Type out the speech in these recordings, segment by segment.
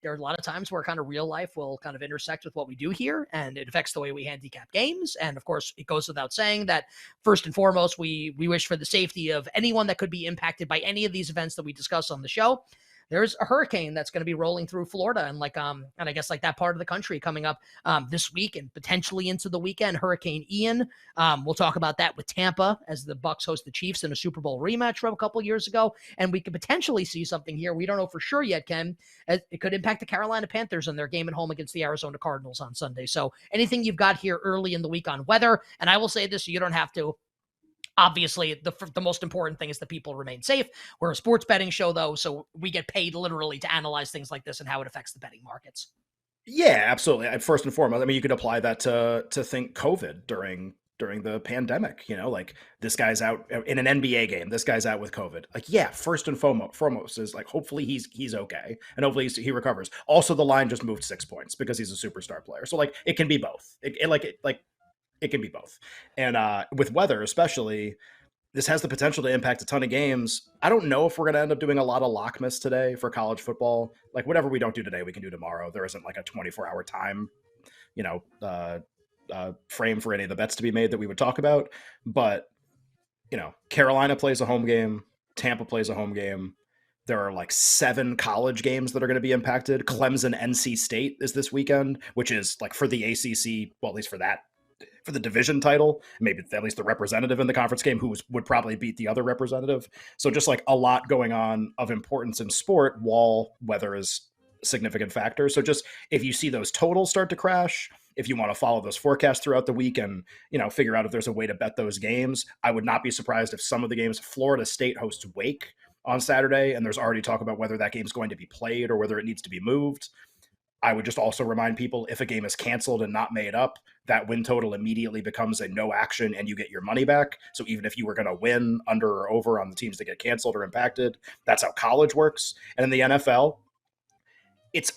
there are a lot of times where kind of real life will kind of intersect with what we do here, and it affects the way we handicap games. And of course, it goes without saying that first and foremost, we wish for the safety of anyone that could be impacted by any of these events that we discuss on the show. There's a hurricane that's going to be rolling through Florida and and I guess like that part of the country coming up this week and potentially into the weekend. Hurricane Ian. We'll talk about that with Tampa as the Bucs host the Chiefs in a Super Bowl rematch from a couple years ago, and we could potentially see something here. We don't know for sure yet, Ken. It could impact the Carolina Panthers in their game at home against the Arizona Cardinals on Sunday. So anything you've got here early in the week on weather, and I will say this, so you don't have to. Obviously, the most important thing is that people remain safe. We're a sports betting show, though, so we get paid literally to analyze things like this and how it affects the betting markets. Yeah, absolutely. First and foremost, I mean, you could apply that to think COVID during the pandemic. Like this guy's out in an NBA game. This guy's out with COVID. Like, yeah, first and foremost is like hopefully he's okay and hopefully he recovers. Also, the line just moved 6 points because he's a superstar player. So like it can be both. It can be both. And with weather, especially, this has the potential to impact a ton of games. I don't know if we're going to end up doing a lot of Lockmas today for college football. Like whatever we don't do today, we can do tomorrow. There isn't like a 24-hour time, frame for any of the bets to be made that we would talk about. But, Carolina plays a home game. Tampa plays a home game. There are like 7 college games that are going to be impacted. Clemson, NC State is this weekend, which is like for the ACC, well, at least for the division title, maybe at least the representative in the conference game who would probably beat the other representative. So just like a lot going on of importance in sport while weather is a significant factor. So just if you see those totals start to crash, if you want to follow those forecasts throughout the week and, figure out if there's a way to bet those games, I would not be surprised if some of the games, Florida State hosts Wake on Saturday, and there's already talk about whether that game's going to be played or whether it needs to be moved. I would just also remind people if a game is canceled and not made up, that win total immediately becomes a no action and you get your money back. So even if you were going to win under or over on the teams that get canceled or impacted, that's how college works. And in the NFL,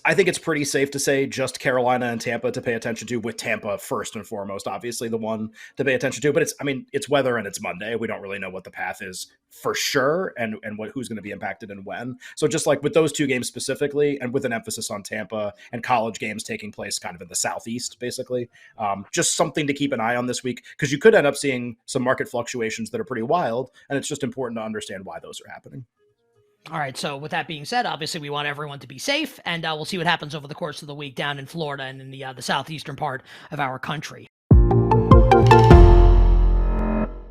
I think it's pretty safe to say just Carolina and Tampa to pay attention to, with Tampa first and foremost, obviously the one to pay attention to. But it's weather and it's Monday. We don't really know what the path is for sure and who's going to be impacted and when. So just like with those 2 games specifically, and with an emphasis on Tampa and college games taking place kind of in the Southeast, basically, just something to keep an eye on this week, because you could end up seeing some market fluctuations that are pretty wild. And it's just important to understand why those are happening. All right, so with that being said, obviously we want everyone to be safe, and we'll see what happens over the course of the week down in Florida and in the southeastern part of our country.